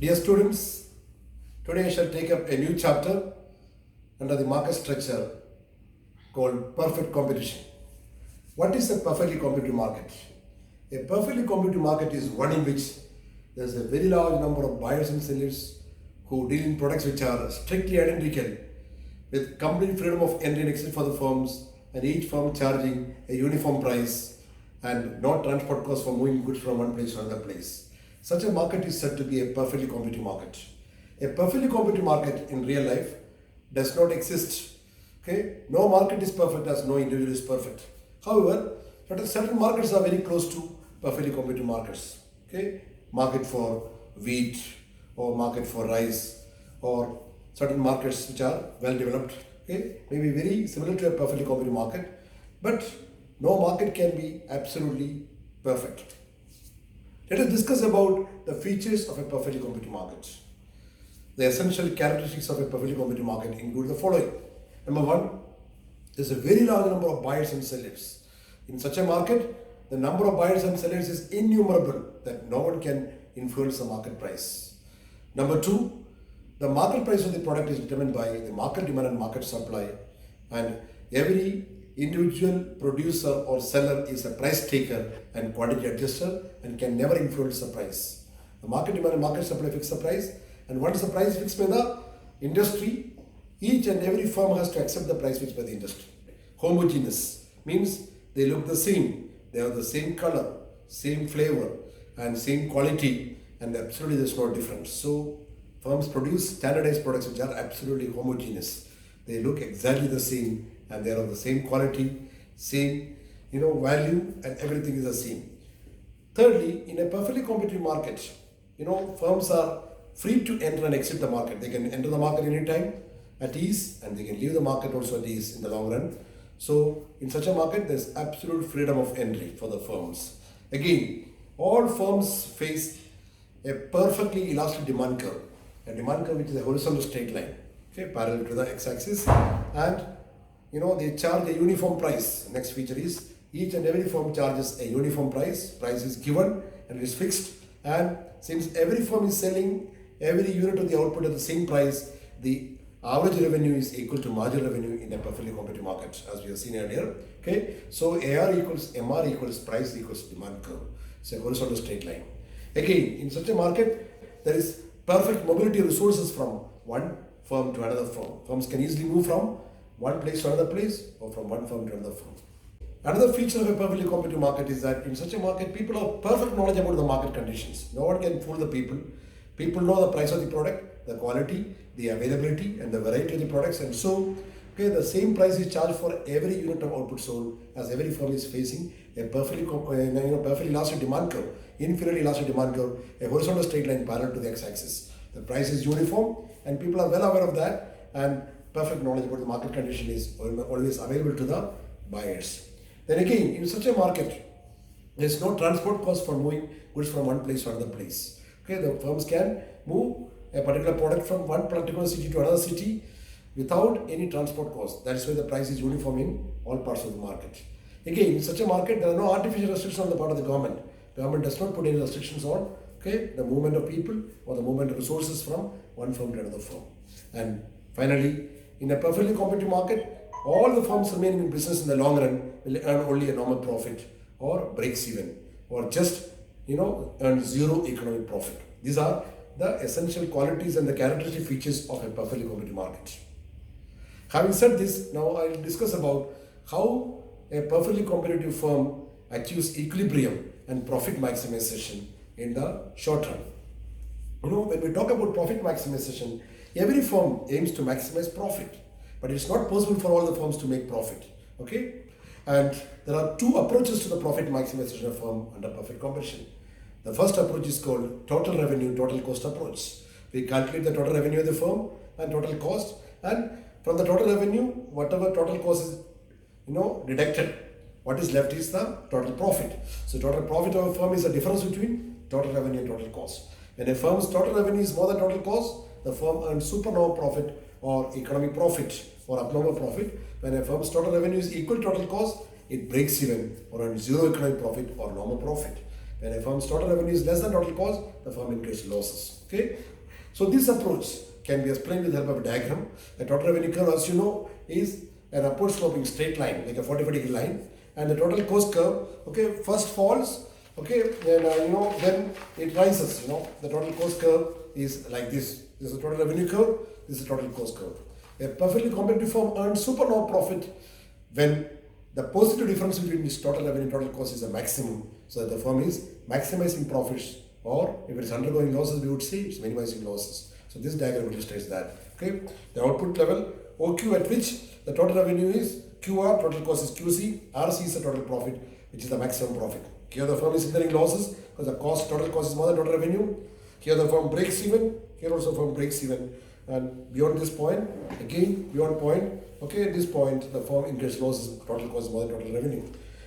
Dear students, today I shall take up a new chapter under the market structure called perfect competition. What is a perfectly competitive market? A perfectly competitive market is one in which there is a very large number of buyers and sellers who deal in products which are strictly identical with complete freedom of entry and exit for the firms, and each firm charging a uniform price and no transport costs for moving goods from one place to another place. Such a market is said to be a perfectly competitive market. A perfectly competitive market in real life does not exist. Okay, no market is perfect as no individual is perfect. However, certain markets are very close to perfectly competitive markets. Okay, market for wheat or market for rice or certain markets which are well developed. Okay, maybe very similar to a perfectly competitive market, but no market can be absolutely perfect. Let us discuss about the features of a perfectly competitive market. The essential characteristics of a perfectly competitive market include the following. Number one, there is a very large number of buyers and sellers. In such a market, the number of buyers and sellers is innumerable that no one can influence the market price. Number two, the market price of the product is determined by the market demand and market supply, and every individual producer or seller is a price taker and quantity adjuster and can never influence the price. The market demand and market supply fix the price, and once the price fixed by the industry, each and every firm has to accept the price fixed by the industry. Homogeneous means they look the same, they have the same color, same flavor and same quality, and absolutely there's no difference. So firms produce standardized products which are absolutely homogeneous. They look exactly the same and they are of the same quality, same value, and everything is the same. Thirdly, in a perfectly competitive market, firms are free to enter and exit the market. They can enter the market anytime at ease, and they can leave the market also at ease in the long run. So in such a market, there's absolute freedom of entry for the firms. Again, all firms face a perfectly elastic demand curve. A demand curve which is a horizontal straight line, okay, parallel to the x-axis, and they charge a uniform price. Next feature is each and every firm charges a uniform price. Price is given and it is fixed, and since every firm is selling every unit of the output at the same price, the average revenue is equal to marginal revenue in a perfectly competitive market, as we have seen earlier. Okay, so AR equals MR equals price equals demand curve. It's a horizontal straight line. Again, in such a market, there is perfect mobility of resources from one firm to another firm. Firms can easily move from one place to another place or from one firm to another firm. Another feature of a perfectly competitive market is that in such a market, people have perfect knowledge about the market conditions. No one can fool the people. People know the price of the product, the quality, the availability, and the variety of the products, and so the same price is charged for every unit of output sold, as every firm is facing a perfectly elastic demand curve, infinitely elastic demand curve, a horizontal straight line parallel to the x-axis. The price is uniform, and people are well aware of that, and perfect knowledge about the market condition is always available to the buyers. Then again, in such a market, there is no transport cost for moving goods from one place to another place. Okay, the firms can move a particular product from one particular city to another city without any transport cost. That is why the price is uniform in all parts of the market. Again, in such a market, there are no artificial restrictions on the part of the government. Government does not put any restrictions on the movement of people or the movement of resources from one firm to another firm. And finally, in a perfectly competitive market, all the firms remaining in business in the long run will earn only a normal profit or breaks even, or just earn zero economic profit. These are the essential qualities and the characteristic features of a perfectly competitive market. Having said this, now I will discuss about how a perfectly competitive firm achieves equilibrium and profit maximization in the short run. When we talk about profit maximization, every firm aims to maximize profit, but it's not possible for all the firms to make profit. Okay, and there are two approaches to the profit maximization of a firm under perfect competition. The first approach is called total revenue, total cost approach. We calculate the total revenue of the firm and total cost, and from the total revenue, whatever total cost is deducted, what is left is the total profit. So total profit of a firm is the difference between total revenue and total cost. When a firm's total revenue is more than total cost, the firm earns supernormal profit or economic profit or abnormal profit. When a firm's total revenue is equal to total cost, it breaks even or earns zero economic profit or normal profit. When a firm's total revenue is less than total cost, the firm incurs losses. Okay. So this approach can be explained with the help of a diagram. The total revenue curve, as you know, is an upward sloping straight line, like a 45-degree line, and the total cost curve, okay, first falls, okay, and then it rises. The total cost curve is like this. This is the total revenue curve. This is the total cost curve. A perfectly competitive firm earns supernormal profit when the positive difference between its total revenue and total cost is the maximum, so that the firm is maximizing profits, or if it is undergoing losses, we would say it's minimizing losses. So this diagram illustrates that. Okay, the output level OQ at which the total revenue is QR, total cost is QC, RC is the total profit, which is the maximum profit. Here the firm is incurring losses because the total cost is more than total revenue. Here the firm breaks even. Here also firm breaks even. And beyond this point, again beyond point, okay, at this point the firm incurs losses, total cost is more than total revenue.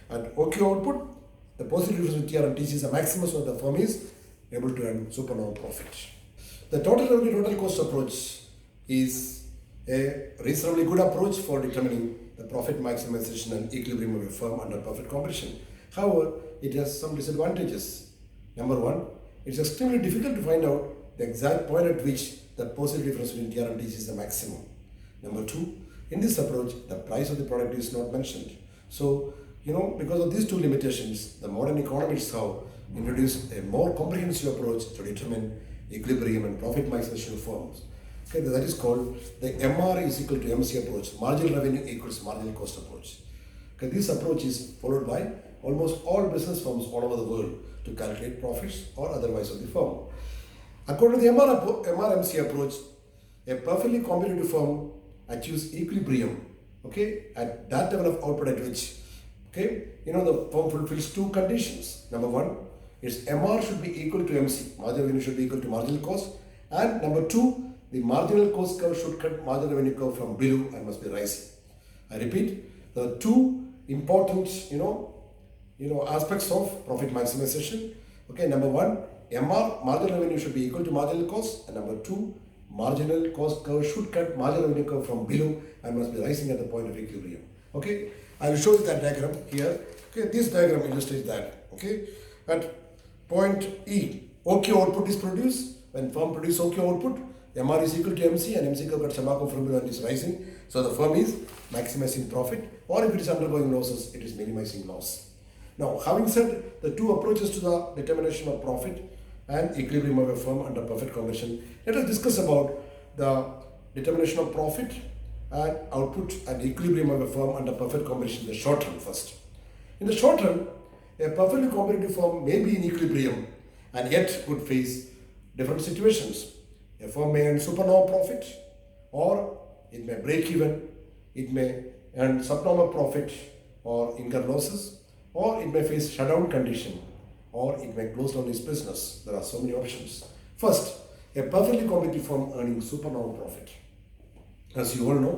And OQ output, the positive difference between TR and TC is the maximum, so the firm is able to earn supernormal profit. The total revenue total cost approach is a reasonably good approach for determining the profit maximization and equilibrium of a firm under perfect competition. However, it has some disadvantages. Number one, it's extremely difficult to find out the exact point at which the positive difference between TR and TC is the maximum. Number two, in this approach, the price of the product is not mentioned. So, because of these two limitations, the modern economists have introduced a more comprehensive approach to determine equilibrium and profit maximization of firms. Okay, that is called the MR is equal to MC approach, marginal revenue equals marginal cost approach. Okay, this approach is followed by almost all business firms all over the world to calculate profits or otherwise of the firm. According to the MRMC approach, a perfectly competitive firm achieves equilibrium, okay, at that level of output at which, okay, the firm fulfills two conditions. Number one, its MR should be equal to MC, marginal revenue should be equal to marginal cost, and number two, the marginal cost curve should cut marginal revenue curve from below and must be rising. I repeat, the two important, aspects of profit maximization. Okay, number one, MR, marginal revenue should be equal to marginal cost, and number two, marginal cost curve should cut marginal revenue curve from below and must be rising at the point of equilibrium. Okay, I will show you that diagram here. Okay, this diagram illustrates that. Okay, at point E, OQ output is produced. When firm produces OQ output, MR is equal to MC and MC curve cuts Shamako from below and is rising. So the firm is maximizing profit, or if it is undergoing losses, it is minimizing loss. Now, having said the two approaches to the determination of profit and equilibrium of a firm under perfect competition, let us discuss about the determination of profit and output and equilibrium of a firm under perfect competition in the short run first. In the short run, a perfectly competitive firm may be in equilibrium and yet could face different situations. A firm may earn supernormal profit, or it may break even, it may earn subnormal profit or incur losses, or it may face shutdown condition, or it may close down its business. There are so many options. First, a perfectly competitive firm earning supernormal profit. As you all know,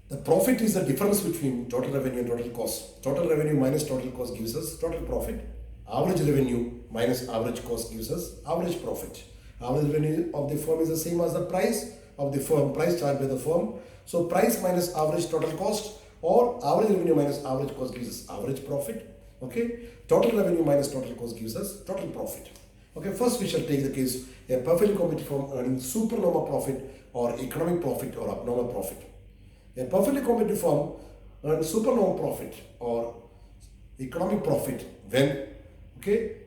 the profit is the difference between total revenue and total cost. Total revenue minus total cost gives us total profit. Average revenue minus average cost gives us average profit. Average revenue of the firm is the same as the price of the firm, price charged by the firm. So price minus average total cost, or average revenue minus average cost gives us average profit. Okay, total revenue minus total cost gives us total profit. Okay, first we shall take the case a perfectly competitive firm earning supernormal profit or economic profit or abnormal profit. A perfectly competitive firm earns supernormal profit or economic profit when, okay,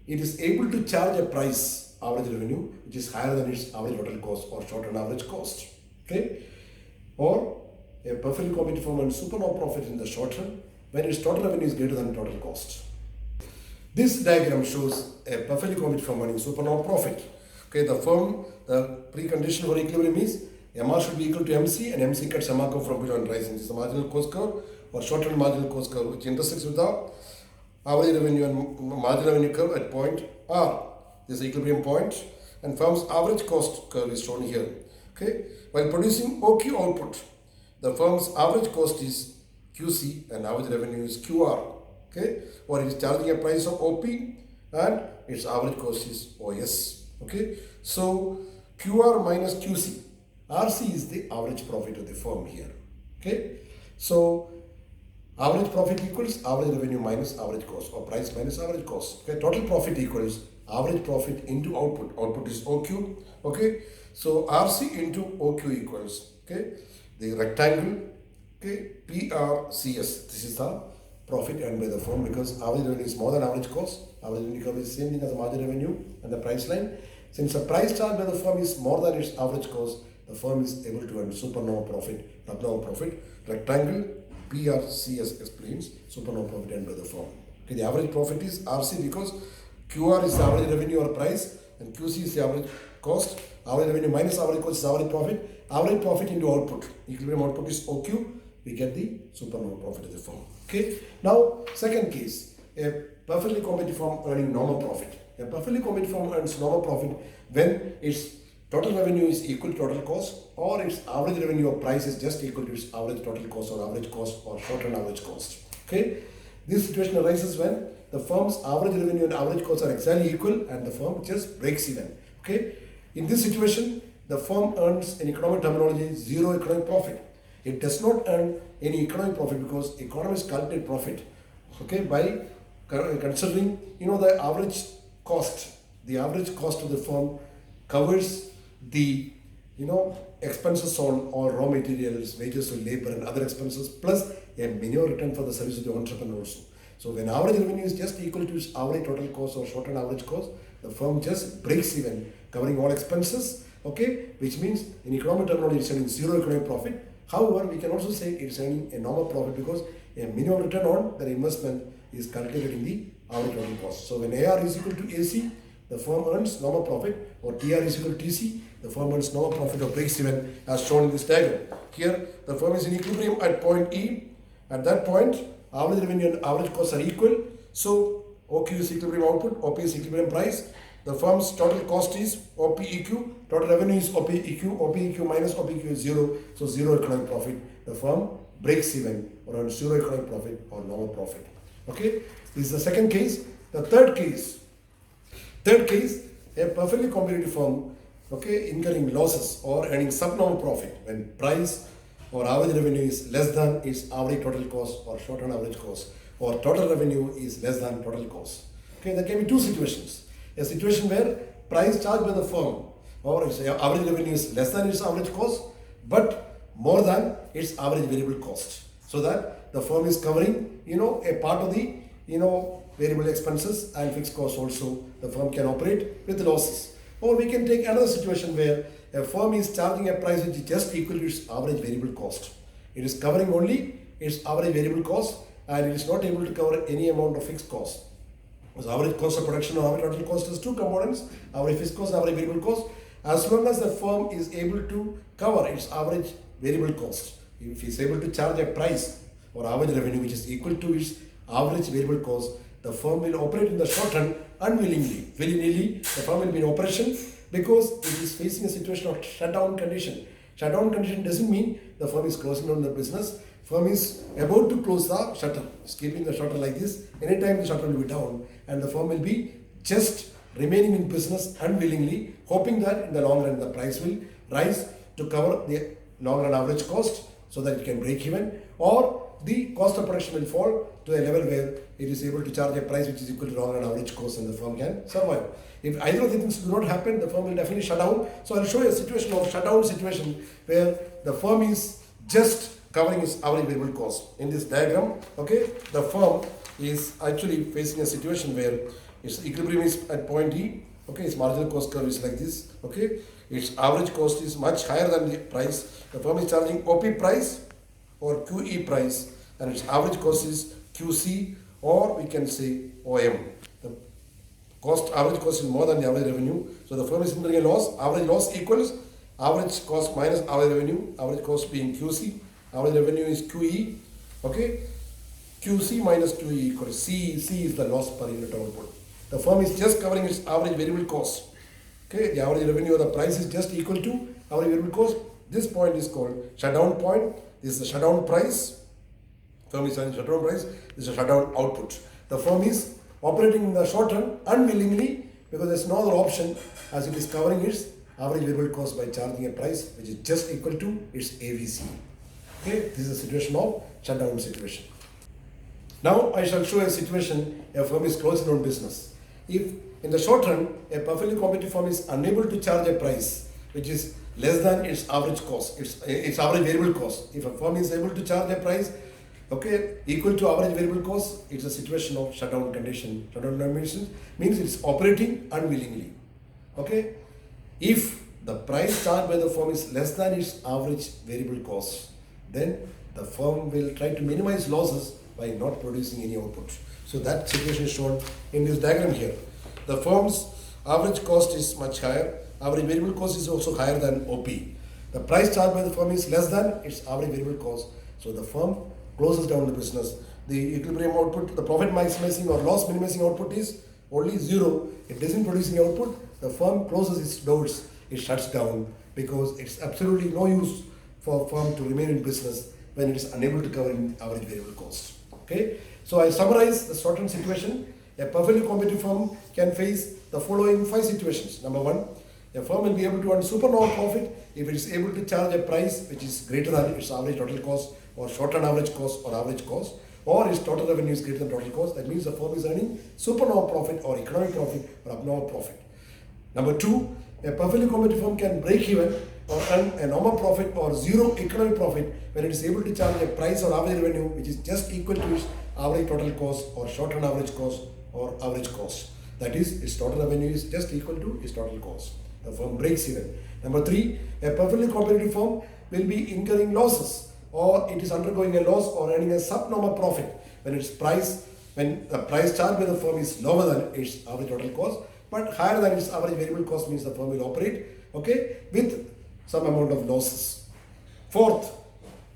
it is able to charge a price, average revenue, which is higher than its average total cost or short-run average cost. Okay, or a perfectly competitive firm earns supernormal profit in the short run when its total revenue is greater than total cost. This diagram shows a perfectly competitive firm earning supernormal profit. Okay, the precondition for equilibrium is MR should be equal to MC and MC cuts Shamako from below and rising. This is the marginal cost curve or short-run marginal cost curve, which intersects with the average revenue and marginal revenue curve at point R. This is the equilibrium point, and firm's average cost curve is shown here. Okay, while producing OQ output, the firm's average cost is QC and average revenue is QR. Okay, or it is charging a price of OP and its average cost is OS. Okay, so QR minus QC, RC is the average profit of the firm here. Okay, so Average profit equals average revenue minus average cost, or price minus average cost. Okay, total profit equals average profit into output. Output is OQ. Okay, so RC into OQ equals, okay, the rectangle, okay, PRCS. This is the profit earned by the firm, because average revenue is more than average cost. Average revenue covers the same thing as the margin revenue and the price line. Since the price charged by the firm is more than its average cost, the firm is able to earn supernova profit, abnormal profit. Rectangle PRCS explains supernova profit earned by the firm. Okay, the average profit is RC because QR is the average revenue or price, and QC is the average cost. Average revenue minus average cost is average profit. Average profit into output. Equilibrium output is OQ. We get the supernova profit of the firm. Okay. Now, second case, a perfectly competitive firm earning normal profit. A perfectly competitive firm earns normal profit when its total revenue is equal to total cost, or its average revenue or price is just equal to its average total cost or average cost or short-term average cost. Okay. This situation arises when the firm's average revenue and average costs are exactly equal and the firm just breaks even. Okay. In this situation, the firm earns, in economic terminology, zero economic profit. It does not earn any economic profit because economists calculate profit, okay, by considering, the average cost. The average cost of the firm covers the, expenses on all raw materials, wages of labor and other expenses, plus a minimum return for the service of the entrepreneur also. So when average revenue is just equal to its average total cost or short-term average cost, the firm just breaks even, covering all expenses, okay, which means in economic terminology it's earning zero economic profit. However, we can also say it's earning a normal profit because a minimum return on the investment is calculated in the average total cost. So when AR is equal to AC, the firm earns normal profit, or TR is equal to TC, the firm earns normal profit or breaks even, as shown in this diagram. Here, the firm is in equilibrium at point E. At that point, average revenue and average costs are equal. So OQ is equilibrium output, OP is equilibrium price. The firm's total cost is OPEQ, total revenue is OPEQ, OPEQ minus OPEQ is zero, so zero economic profit. The firm breaks even or earns zero economic profit or normal profit. Okay, this is the second case. The third case, a perfectly competitive firm, okay, incurring losses or earning subnormal profit when price or average revenue is less than its average total cost or short-term average cost, or total revenue is less than total cost. Okay, there can be two situations. A situation where price charged by the firm or its average revenue is less than its average cost but more than its average variable cost, so that the firm is covering, a part of the, variable expenses and fixed costs also. The firm can operate with losses. Or we can take another situation where a firm is charging a price which is just equal to its average variable cost. It is covering only its average variable cost and it is not able to cover any amount of fixed cost. Because average cost of production or average total cost has two components, average fixed cost and average variable cost. As long as the firm is able to cover its average variable cost, if it is able to charge a price or average revenue which is equal to its average variable cost, the firm will operate in the short run unwillingly. Willy-nilly, the firm will be in operation because it is facing a situation of shutdown condition. Shutdown condition doesn't mean the firm is closing down the business. Firm is about to close the shutter, it's keeping the shutter like this. Anytime the shutter will be down and the firm will be just remaining in business unwillingly, hoping that in the long run the price will rise to cover the long run average cost so that it can break even, or the cost of production will fall to a level where it is able to charge a price which is equal to long run average cost and the firm can survive. If either of the things do not happen, the firm will definitely shut down. So I'll show you a situation of shutdown situation where the firm is just covering its average variable cost. In this diagram, okay, the firm is actually facing a situation where its equilibrium is at point E, okay, its marginal cost curve is like this, okay, its average cost is much higher than the price. The firm is charging OP price or QE price and its average cost is QC, or we can say OM. The average cost is more than the average revenue, so the firm is incurring a loss. Average loss equals average cost minus average revenue, average cost being QC, average revenue is QE, okay, QC minus QE equals C is the loss per unit output. The firm is just covering its average variable cost, okay, the average revenue or the price is just equal to average variable cost. This point is called shutdown point. This is the shutdown price. Firm is having shutdown price. This is a shutdown output. The firm is operating in the short run unwillingly because there is no other option, as it is covering its average variable cost by charging a price which is just equal to its AVC. Okay, this is a situation of shutdown situation. Now I shall show a situation a firm is closing down business. If in the short run a perfectly competitive firm is unable to charge a price which is less than its average cost, its average variable cost. If a firm is able to charge a price equal to average variable cost, it's a situation of shutdown condition. Shutdown condition means it's operating unwillingly. Okay, if the price charged by the firm is less than its average variable cost, then the firm will try to minimize losses by not producing any output. So that situation is shown in this diagram here. The firm's average cost is much higher, average variable cost is also higher than OP. The price charged by the firm is less than its average variable cost, so the firm closes down the business. The equilibrium output, the profit maximizing or loss minimizing output is only 0. It doesn't produce any output, the firm closes its doors, it shuts down, because it's absolutely no use for a firm to remain in business when it is unable to cover in average variable cost. Okay, so I summarize the short-term situation. A perfectly competitive firm can face the following 5 situations. Number 1, a firm will be able to earn supernormal profit if it is able to charge a price which is greater than its average total cost, or short-term average cost, or average cost, or its total revenue is greater than total cost. That means the firm is earning supernormal profit or economic profit or abnormal profit. Number 2, a perfectly competitive firm can break even or earn a normal profit or 0 economic profit when it is able to charge a price or average revenue which is just equal to its average total cost or short-term average cost or average cost. That is, its total revenue is just equal to its total cost. The firm breaks even. Number 3, a perfectly competitive firm will be incurring losses, or it is undergoing a loss or earning a subnormal profit when the price charged by the firm is lower than its average total cost, but higher than its average variable cost, means the firm will operate with some amount of losses. 4th,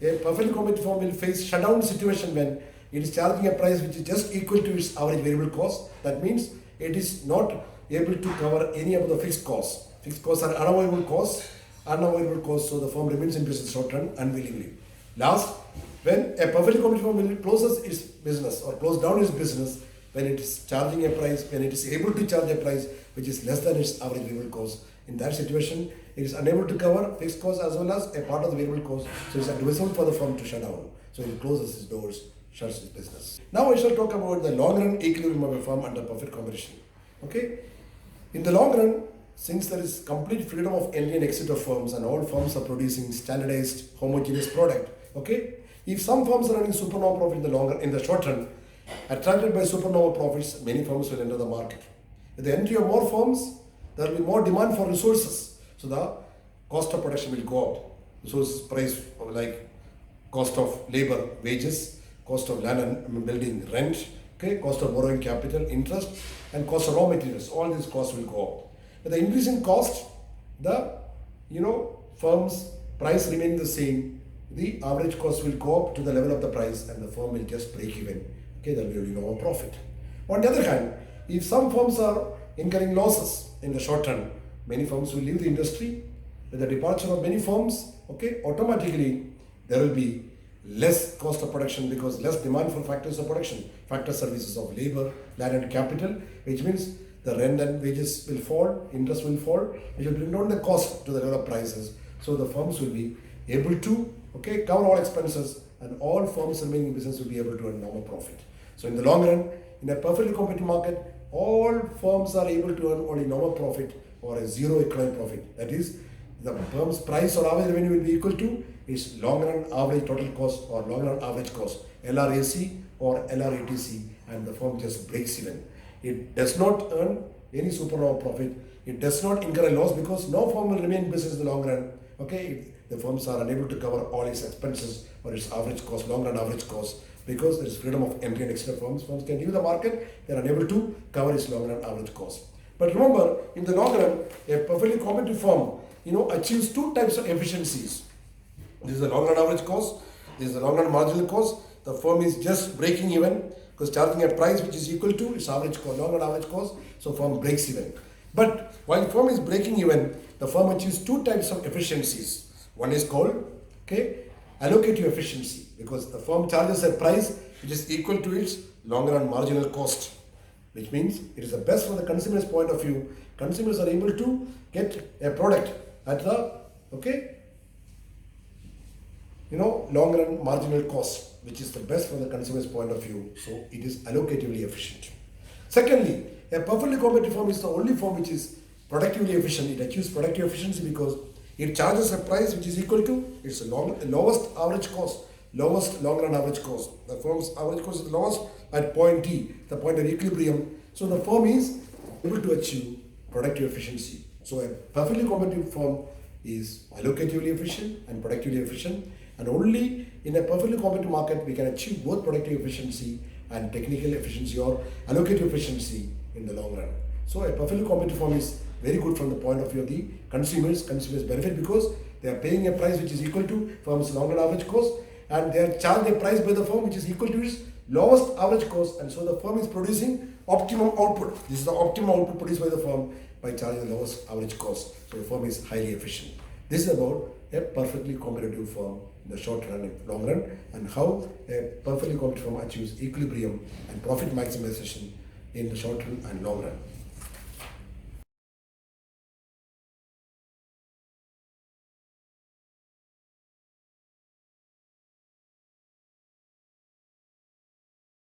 a perfectly competitive firm will face shutdown situation when it is charging a price which is just equal to its average variable cost. That means it is not able to cover any of the fixed costs. Fixed costs are unavoidable costs, so the firm remains in business short run unwillingly. Last, when a perfectly competitive firm will closes its business or close down its business when it is charging a price, when it is able to charge a price which is less than its average variable cost. In that situation, it is unable to cover fixed costs as well as a part of the variable cost, so it's advisable for the firm to shut down. So it closes its doors, shuts its business. Now I shall talk about the long run equilibrium of a firm under perfect competition. Okay, in the long run, since there is complete freedom of entry and exit of firms and all firms are producing standardized homogeneous product, if some firms are earning supernormal profit in the short run, attracted by supernormal profits, many firms will enter the market. With the entry of more firms, there will be more demand for resources, so the cost of production will go up. Resources price like cost of labor, wages, cost of land and building, rent, cost of borrowing capital, interest, and cost of raw materials. All these costs will go up. With the increase in cost, the firm's price remain the same. The average cost will go up to the level of the price, and the firm will just break even. There will be no profit. On the other hand, if some firms are incurring losses in the short run, many firms will leave the industry. With the departure of many firms, automatically there will be less cost of production because less demand for factors of production, factor services of labor, land and capital, which means the rent and wages will fall, interest will fall, which will bring down the cost to the level of prices. So the firms will be able to cover all expenses, and all firms remaining in business will be able to earn normal profit. So in the long run, in a perfectly competitive market, all firms are able to earn only normal profit or a 0 economic profit. That is, the firm's price or average revenue will be equal to its long run average total cost or long run average cost, LRAC or LRATC, and the firm just breaks even. It does not earn any supernormal profit. It does not incur a loss because no firm will remain in business in the long run. If the firms are unable to cover all its expenses or its average cost, long run average cost, because there is freedom of entry and exit of firms. Firms can leave the market, they are unable to cover its long run average cost. But remember, in the long run, a perfectly competitive firm achieves 2 types of efficiencies. This is the long run average cost, this is the long run marginal cost. The firm is just breaking even because charging a price which is equal to its average cost, long run average cost, so firm breaks even. But while firm is breaking even, the firm achieves 2 types of efficiencies. One is called allocative efficiency, because the firm charges a price which is equal to its long run marginal cost, which means it is the best from the consumer's point of view. Consumers are able to get a product at the long run marginal cost, which is the best from the consumer's point of view. So it is allocatively efficient. Secondly, a perfectly competitive firm is the only firm which is productively efficient. It achieves productive efficiency because it charges a price which is equal to its lowest average cost, lowest long run average cost. The firm's average cost is lowest at point T, the point of equilibrium. So the firm is able to achieve productive efficiency. So a perfectly competitive firm is allocatively efficient and productively efficient, and only in a perfectly competitive market we can achieve both productive efficiency and technical efficiency or allocative efficiency in the long run. So a perfectly competitive firm is very good from the point of view of the consumers. Consumers benefit because they are paying a price which is equal to firm's long run average cost, and they are charged a price by the firm which is equal to its lowest average cost, and so the firm is producing optimum output. This is the optimum output produced by the firm by charging the lowest average cost. So the firm is highly efficient. This is about a perfectly competitive firm in the short run and long run, and how a perfectly competitive firm achieves equilibrium and profit maximization in the short run and long run.